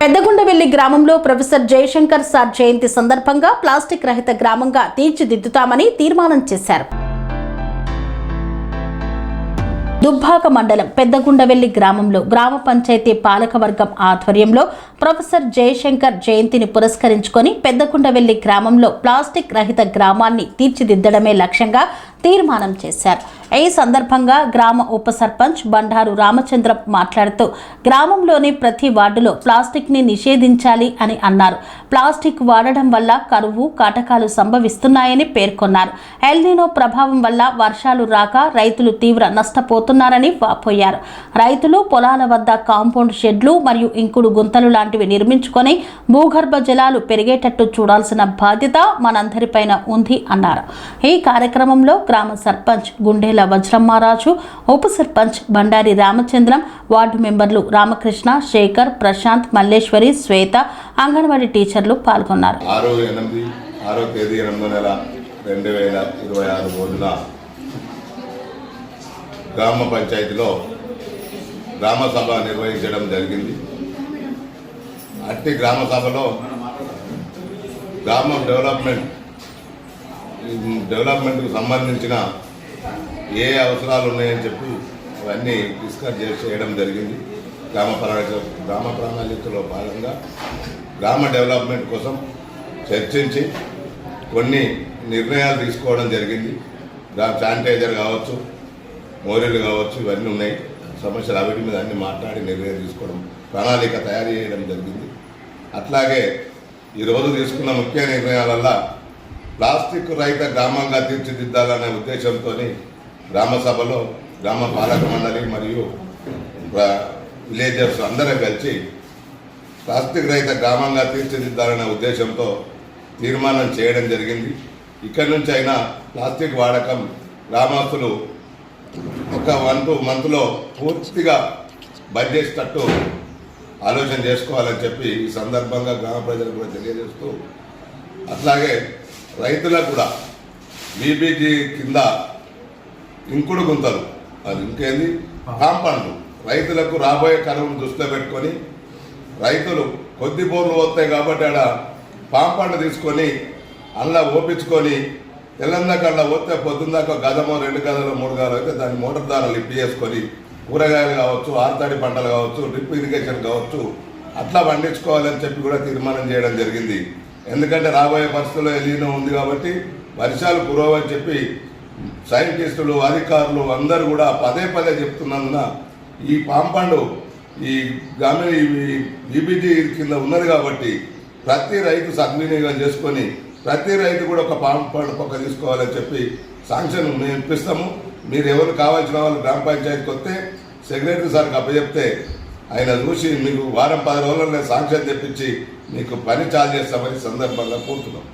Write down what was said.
పెద్దగుండవెల్లి గ్రామంలో professor Jayashankar sir జయంతి సందర్భంగా plastic రహిత గ్రామంగా తీర్చిదిద్దుతామని తీర్మానం చేశారు. దుబ్బాక మండలం పెద్దగుండవెల్లి గ్రామంలో గ్రామ పంచాయతీ పాలకవర్గం ఆధ్వర్యంలో ప్రొఫెసర్ జయశంకర్ జయంతిని పురస్కరించుకొని పెద్దగుండవెల్లి గ్రామంలో ప్లాస్టిక్ రహిత గ్రామాన్ని తీర్చిదిద్దడమే లక్ష్యంగా తీర్మానం చేశారు. ఈ సందర్భంగా గ్రామ ఉప సర్పంచ్ బండారు రామచంద్రం మాట్లాడుతూ గ్రామంలోని ప్రతి వార్డులో ప్లాస్టిక్ ని నిషేధించాలి అని అన్నారు. ప్లాస్టిక్ వాడడం వల్ల కరువు కాటకాలు సంభవిస్తున్నాయని పేర్కొన్నారు. ఎల్నినో ప్రభావం వల్ల వర్షాలు రాక రైతులు తీవ్ర నష్టపోతున్నారని వాపోయారు. రైతులు పొలాల వద్ద కాంపౌండ్ షెడ్లు మరియు ఇంకుడు గుంతలు లాంటివి నిర్మించుకొని భూగర్భ జలాలు పెరిగేటట్టు చూడాల్సిన బాధ్యత మనందరిపైన ఉంది అన్నారు. ఈ కార్యక్రమంలో గ్రామ సర్పంచ్ గుండెల వజ్రమ్మారాజు, ఉప సర్పంచ్ బండారి రామచంద్రం, వార్డు మెంబర్లు రామకృష్ణ, శేఖర్, ప్రశాంత్, మల్లేశ్వరి, శ్వేత, అంగన్వాడీ టీచర్లు పాల్గొన్నారు. 6/8/2026 రోజున గ్రామ పంచాయతీలో గ్రామ సభ నిర్వహించడం జరిగింది. అట్టి గ్రామ సభలో గ్రామ డెవలప్మెంట్కు సంబంధించిన ఏ అవసరాలు ఉన్నాయని చెప్పి అవన్నీ డిస్కస్ చేయడం జరిగింది. గ్రామ ప్రణాళికలో భాగంగా గ్రామ డెవలప్మెంట్ కోసం చర్చించి కొన్ని నిర్ణయాలు తీసుకోవడం జరిగింది. శానిటైజర్ కావచ్చు, మోరీలు కావచ్చు, ఇవన్నీ ఉన్నాయి సమస్యలు. అవిటి మీద అన్ని మాట్లాడి నిర్ణయం తీసుకోవడం, ప్రణాళిక తయారు చేయడం జరిగింది. అట్లాగే ఈరోజు తీసుకున్న ముఖ్య నిర్ణయాలల్ల ప్లాస్టిక్ రహిత గ్రామంగా తీర్చిదిద్దాలనే ఉద్దేశంతో గ్రామ సభలో గ్రామ పాలక మండలి మరియు విలేజర్స్ అందరూ కలిసి ప్లాస్టిక్ రహిత గ్రామంగా తీర్చిదిద్దాలనే ఉద్దేశంతో తీర్మానం చేయడం జరిగింది. ఇక్కడి నుంచి అయినా ప్లాస్టిక్ వాడకం గ్రామస్తులు ఒక 1-2 మంత్లో పూర్తిగా బంద్ చేసేటట్టు ఆలోచన చేసుకోవాలని చెప్పి ఈ సందర్భంగా గ్రామ ప్రజలకు కూడా తెలియజేస్తూ, అట్లాగే రైతులకు కూడా బీబీజీ కింద ఇంకుడు గుంతలు, అది ఇంకేంది కాంపౌండ్లు, రైతులకు రాబోయే కరువును దృష్టిలో పెట్టుకొని రైతులు కొద్ది బోర్లు వస్తాయి కాబట్టి ఆడ కాంపౌండ్ తీసుకొని అందులో ఓపించుకొని తెల్లందాక అలా పోతే పొద్దుందాక గదమో 2 గదలు 3 గదలు అయితే దాన్ని మోటార్ ద్వారా లిఫ్ట్ చేసుకొని కూరగాయలు కావచ్చు, ఆరుతడి పంటలు కావచ్చు, డ్రిప్ ఇరిగేషన్ కావచ్చు, అట్లా పండించుకోవాలని చెప్పి కూడా తీర్మానం చేయడం జరిగింది. ఎందుకంటే రాబోయే పరిస్థితుల్లో ఎల్నినో ఉంది కాబట్టి వర్షాలు కురవని చెప్పి సైంటిస్టులు, అధికారులు అందరూ కూడా పదే చెప్తున్నందున ఈ పాంపండు ఈ బీబీజీ కింద ఉన్నది కాబట్టి ప్రతి రైతు సద్వినియోగం చేసుకొని ప్రతి రైతు కూడా ఒక పాంపండు పక్క తీసుకోవాలని చెప్పి శాంక్షన్ మేము ఇప్పిస్తాము. మీరు ఎవరు కావాల్సిన వాళ్ళు గ్రామ పంచాయతీకి వస్తే సెక్రటరీ సార్కి అప్పచెప్తే ఆయన చూసి మీకు 10 రోజుల్లో శాంక్షన్ తెప్పించి మీకు పని చాలు చేస్తామని సందర్భంగా కోరుతున్నాం.